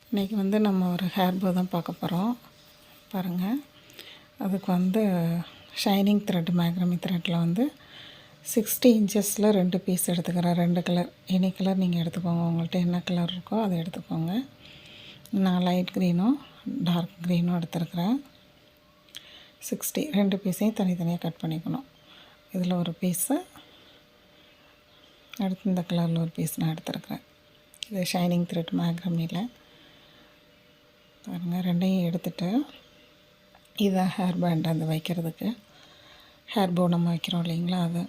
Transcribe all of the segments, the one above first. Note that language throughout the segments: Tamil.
இன்றைக்கி வந்து நம்ம ஒரு ஹேர் போ தான் பார்க்க போகிறோம். பாருங்கள், அதுக்கு வந்து ஷைனிங் த்ரெட் மேக்ரமி த்ரெட்டில் வந்து 60 இன்ச்சஸில் 2 பீஸ் எடுத்துக்கிறேன். 2 கலர், எனி கலர் நீங்கள் எடுத்துக்கோங்க. உங்கள்கிட்ட என்ன கலர் இருக்கோ அதை எடுத்துக்கோங்க. நான் லைட் க்ரீனும் டார்க் க்ரீனும் எடுத்துருக்கிறேன். 60 2 பீஸையும் தனித்தனியாக கட் பண்ணிக்கணும். இதில் ஒரு பீஸு, அடுத்து இந்த கலரில் ஒரு பீஸ் நான் எடுத்துருக்கிறேன். இது ஷைனிங் த்ரெட் மேக்ரமியில் பாருங்கள். ரெண்டையும் எடுத்துகிட்டு இதை ஹேர் பேண்ட் அந்த வைக்கிறதுக்கு ஹேர் போ நம்ம வைக்கிறோம் இல்லைங்களா, அது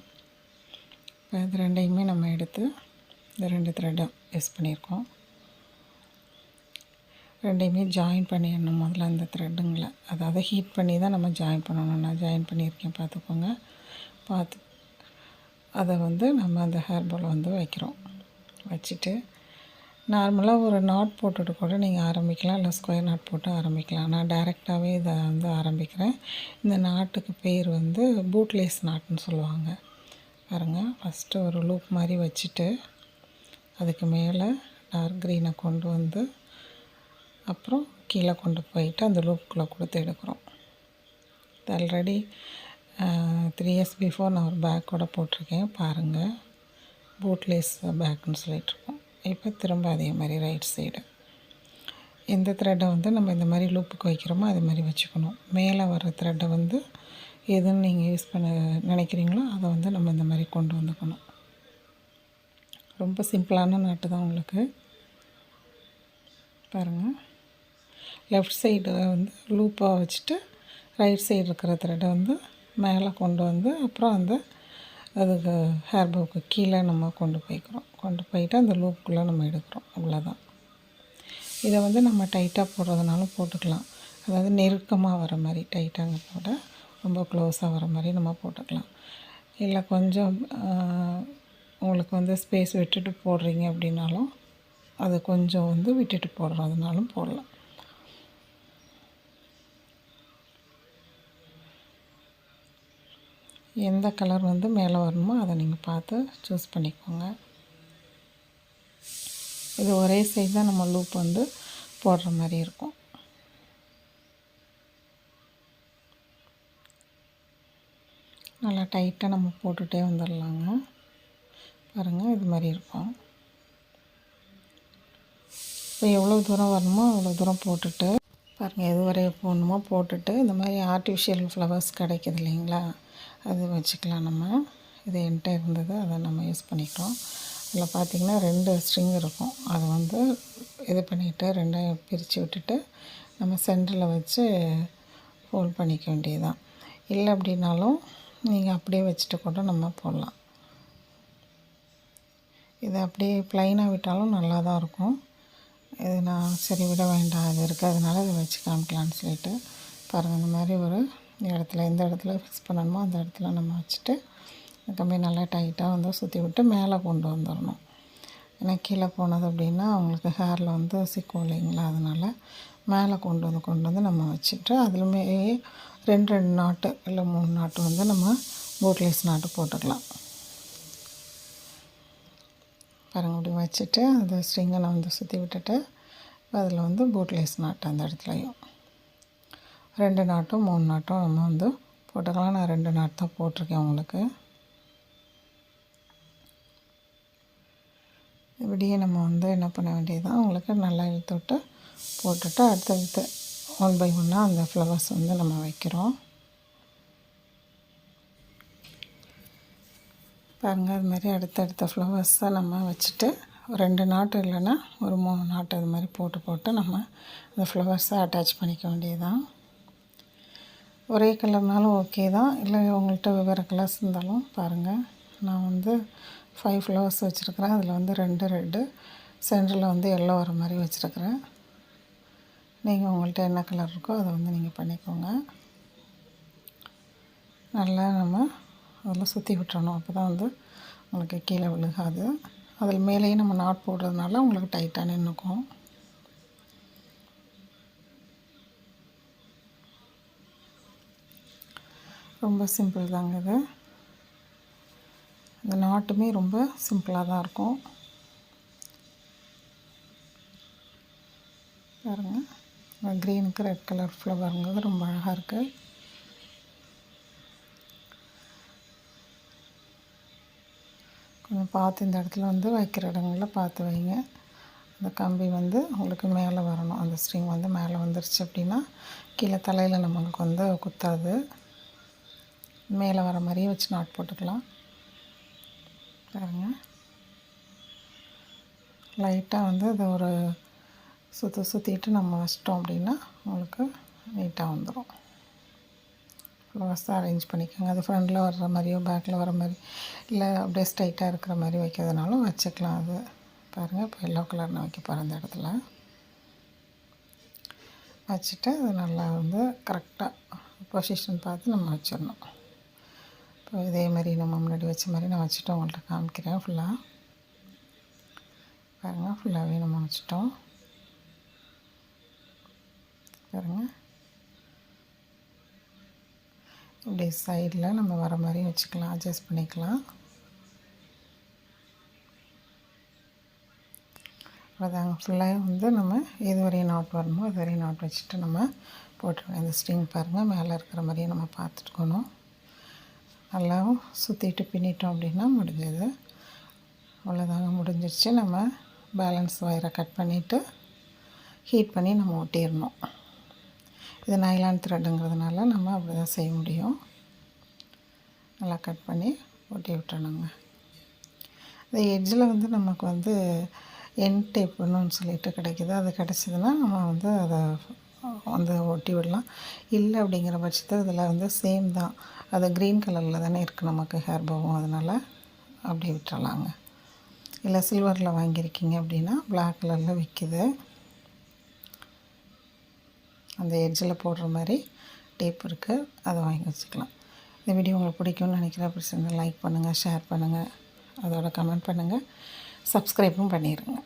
இப்போ இது ரெண்டையுமே நம்ம எடுத்து இந்த 2 த்ரெட்டை யூஸ் பண்ணியிருக்கோம். ரெண்டையுமே ஜாயின் பண்ணிடணும் முதல்ல அந்த த்ரெட்டுங்களை. அதாவது ஹீட் பண்ணி தான் நம்ம ஜாயின் பண்ணணும். நான் ஜாயின் பண்ணியிருக்கேன், பார்த்துக்கோங்க. பார்த்து அதை வந்து நம்ம அந்த ஹேர் போல் வந்து வைக்கிறோம். வச்சுட்டு நார்மலாக ஒரு நாட் போட்டுட்டு கூட நீங்கள் ஆரம்பிக்கலாம், இல்லை ஸ்கொயர் நாட் போட்டு ஆரம்பிக்கலாம். நான் டைரெக்டாகவே இதை வந்து ஆரம்பிக்கிறேன். இந்த நாட்டுக்கு பேர் வந்து பூட்லேஸ் நாட்டுன்னு சொல்லுவாங்க. பாருங்கள், ஃபஸ்ட்டு ஒரு லூப் மாதிரி வச்சுட்டு அதுக்கு மேலே டார்க் க்ரீனை கொண்டு வந்து அப்புறம் கீழே கொண்டு போயிட்டு அந்த லூப்புக்குள்ளே கொடுத்து எடுக்கிறோம். இது ஆல்ரெடி 3 இயர்ஸ் பிஃபோர் நான் ஒரு பேக் கூட போட்டிருக்கேன். பாருங்கள், பூட்லேஸ் பேக்குன்னு சொல்லிகிட்ருக்கோம். இப்போ திரும்ப அதே மாதிரி ரைட் சைடு எந்த த்ரெட்டை வந்து நம்ம இந்த மாதிரி லூப்புக்கு வைக்கிறோமோ அது மாதிரி வச்சுக்கணும். மேலே வர த்ரெட்டை வந்து எதுன்னு நீங்கள் யூஸ் பண்ண நினைக்கிறீங்களோ அதை வந்து நம்ம இந்த மாதிரி கொண்டு வந்துக்கணும். ரொம்ப சிம்பிளான நாட்டு தான் உங்களுக்கு. பாருங்கள், லெஃப்ட் சைடு வந்து லூப்பாக வச்சுட்டு ரைட் சைடு இருக்கிற த்ரெட்டை வந்து மேலே கொண்டு வந்து அப்புறம் அந்த அதுக்கு ஹேர் போவுக்கு கீழே நம்ம கொண்டு போயிட்டு அந்த லூப்புக்குள்ளே நம்ம எடுக்கிறோம். அவ்வளோதான். இதை வந்து நம்ம டைட்டாக போடுறதுனாலும் போட்டுக்கலாம். அதாவது நெருக்கமாக வர மாதிரி, டைட்டாக போட ரொம்ப க்ளோஸாக வர மாதிரி நம்ம போட்டுக்கலாம். இல்லை கொஞ்சம் உங்களுக்கு வந்து ஸ்பேஸ் விட்டுட்டு போடுறீங்க அப்படின்னாலும் அது கொஞ்சம் வந்து விட்டுட்டு போடுறதுனாலும் போடலாம். எந்த கலர் வந்து மேலே வரணுமோ அதை நீங்கள் பார்த்து சூஸ் பண்ணிக்கோங்க. இது ஒரே சைடு தான் நம்ம லூப் வந்து போடுற மாதிரி இருக்கும். நல்லா டைட்டாக நம்ம போட்டுகிட்டே வந்துடலாங்க. பாருங்கள், இது மாதிரி இருக்கும். இப்போ எவ்வளோ தூரம் வரணுமோ அவ்வளோ தூரம் போட்டுட்டு பாருங்கள், எது வரைய போடணுமோ போட்டுட்டு இந்த மாதிரி ஆர்டிஃபிஷியல் ஃப்ளவர்ஸ் கிடைக்கிது இல்லைங்களா, அது வச்சுக்கலாம். நம்ம இது என்கிட்ட இருந்தது, அதை நம்ம யூஸ் பண்ணிக்கிறோம். அதில் பார்த்திங்கன்னா 2 ஸ்ட்ரிங் இருக்கும். அதை வந்து இது பண்ணிவிட்டு 2 பிரித்து விட்டுட்டு நம்ம சென்டரில் வச்சு ஃபோல்ட் பண்ணிக்க வேண்டியதுதான். இல்லை அப்படின்னாலும் நீங்கள் அப்படியே வச்சுட்டு கூட நம்ம போடலாம். இதை அப்படியே ப்ளைனாக விட்டாலும் நல்லா தான் இருக்கும். இது நான் சரி விட வேண்டாம், இது இருக்கிறதுனால இதை வச்சு காமிக்கலான்னு சொல்லிட்டு பாருங்கள். இந்த மாதிரி ஒரு இடத்துல எந்த இடத்துல ஃபிக்ஸ் பண்ணணுமோ அந்த இடத்துல நம்ம வச்சுட்டு கம்பி நல்லா டைட்டாக வந்து சுற்றி விட்டு மேலே கொண்டு வந்துடணும். ஏன்னா கீழே போனது அப்படின்னா அவங்களுக்கு ஹேரில் வந்து சிக்கும் இல்லைங்களா, அதனால் மேலே கொண்டு வந்து நம்ம வச்சுட்டு அதுலேயுமே 2 நாட்டு இல்லை 3 நாட்டு வந்து நம்ம பூட்லேஸ் நாட்டு போட்டுக்கலாம். பாருங்கள், அப்படி வச்சுட்டு அந்த ஸ்ட்ரிங்கை நான் வந்து சுற்றி விட்டுட்டு அதில் வந்து பூட்லேஸ் நாட்டு அந்த இடத்துலையும் 2 நாட்டும் 3 நாட்டும் நம்ம வந்து போட்டுக்கலாம். நான் 2 நாட்டு தான் போட்டிருக்கேன் உங்களுக்கு. இப்படியே நம்ம வந்து என்ன பண்ண வேண்டியதுதான், உங்களுக்கு நல்லா இழுத்து விட்டு போட்டுட்டு அடுத்தடுத்து 1 by 1 அந்த ஃப்ளவர்ஸ் வந்து நம்ம வைக்கிறோம். பாருங்கள், அது மாதிரி அடுத்தடுத்த ஃப்ளவர்ஸை நம்ம வச்சுட்டு 2 நாட்டு இல்லைன்னா ஒரு 3 நாட்டு அது மாதிரி போட்டு நம்ம அந்த ஃப்ளவர்ஸை அட்டாச் பண்ணிக்க வேண்டியதுதான். ஒரே கலர்னாலும் ஓகே தான், இல்லை உங்கள்கிட்ட வெவ்வேறு கலர்ஸ் இருந்தாலும் பாருங்கள். நான் வந்து 5 ஃப்ளவர்ஸ் வச்சுருக்கிறேன். அதில் வந்து 2 ரெட்டு, சென்டரில் வந்து எல்லோ வர மாதிரி வச்சுருக்கிறேன். நீங்கள் உங்கள்கிட்ட என்ன கலர் இருக்கோ அதை வந்து நீங்கள் பண்ணிக்கோங்க. நல்லா நம்ம அதில் சுற்றி விட்டுறணும், அப்போ தான் வந்து உங்களுக்கு கீழே விழுகாது. அதில் மேலேயும் நம்ம நாட் போடுறதுனால உங்களுக்கு டைட்டாக நின்றுக்கும். ரொம்ப சிம்பிள் தாங்க இது. இந்த நாட்டுமே ரொம்ப சிம்பிளாக தான் இருக்கும். பாருங்கள், க்ரீனுக்கு ரெட் கலர் ஃப்ளவருங்கிறது ரொம்ப அழகாக இருக்குது. கொஞ்சம் பார்த்து இந்த இடத்துல வந்து வைக்கிற இடங்களில் பார்த்து வைங்க. அந்த கம்பி வந்து உங்களுக்கு மேலே வரணும். அந்த ஸ்ட்ரிங் வந்து மேலே வந்துருச்சு அப்படின்னா கீழே தலையில் நம்மளுக்கு வந்து குத்தாது. மேலே வர மாதிரியே வச்சு நாட் போட்டுக்கலாம். பாருங்கள், லைட்டாக வந்து அதை ஒரு சுற்றிட்டு நம்ம வச்சிட்டோம் அப்படின்னா உங்களுக்கு நீட்டாக வந்துடும். ஃப்ளவர்ஸாக அரேஞ்ச் பண்ணிக்கோங்க. அது ஃப்ரண்டில் வர்ற மாதிரியோ பேக்கில் வர மாதிரி இல்லை அப்படியே ஸ்ட்ரைட்டாக இருக்கிற மாதிரி வைக்கிறதுனாலும் வச்சுக்கலாம். அது பாருங்கள், இப்போ எல்லோ கலர் நான் வைக்க போகிறேன் அந்த இடத்துல. வச்சுட்டு அது நல்லா வந்து கரெக்டாக பொசிஷன் பார்த்து நம்ம வச்சிடணும். இப்போ இதே மாதிரி நம்ம முன்னாடி வச்ச மாதிரி நான் வச்சுட்டு உங்கள்கிட்ட காமிக்கிறேன். ஃபுல்லாக பாருங்கள், ஃபுல்லாகவே நம்ம வச்சிட்டோம். பாருங்கள், இப்படி சைடில் நம்ம வர மாதிரி வச்சுக்கலாம், அட்ஜஸ்ட் பண்ணிக்கலாம். அதாங்க, ஃபுல்லாக வந்து நம்ம எது வரையும் நாட் வரணுமோ அது வரையும் நாட் வச்சுட்டு நம்ம போட்டுருவோம். இந்த ஸ்ட்ரிங் பாருங்கள், மேலே இருக்கிற மாதிரியே நம்ம பார்த்துட்டுக்கணும். நல்லா சுற்றிட்டு பின்னிட்டோம் அப்படின்னா முடிஞ்சது. அவ்வளோதாங்க, முடிஞ்சிடுச்சு. நம்ம பேலன்ஸ் ஒயரை கட் பண்ணிவிட்டு ஹீட் பண்ணி நம்ம ஒட்டிடணும். இது நைலான் த்ரெட்டுங்கிறதுனால நம்ம அப்படி தான் செய்ய முடியும். நல்லா கட் பண்ணி ஒட்டி விட்டுறணுங்க. இந்த எட்ஜில் வந்து நமக்கு வந்து என் டேப்புன்னு சொல்லிட்டு கிடைக்கிது. அது கிடச்சிதுன்னா நம்ம வந்து அதை வந்து ஒட்டி விடலாம். இல்லை அப்படிங்கிற பட்சத்தில் இதில் வந்து சேம் தான், அது க்ரீன் கலரில் தானே இருக்குது நமக்கு ஹேர் பவும், அதனால் அப்படி விட்டுறலாங்க. இல்லை சில்வரில் வாங்கியிருக்கீங்க அப்படின்னா பிளாக் கலரில் விற்கிது, அந்த எட்ஜில் போடுற மாதிரி டேப் இருக்குது, அதை வாங்கி வச்சுக்கலாம். இந்த வீடியோ உங்களுக்கு பிடிக்கும்னு நினைக்கிறேன். பிடிச்சிருந்தா லைக் பண்ணுங்கள், ஷேர் பண்ணுங்கள், அதோட கமெண்ட் பண்ணுங்கள், சப்ஸ்கிரைப்பும் பண்ணிடுங்க.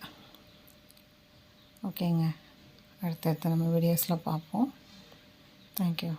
ஓகேங்க, அடுத்தடுத்து நம்ம வீடியோஸில் பார்ப்போம். தேங்க்யூ.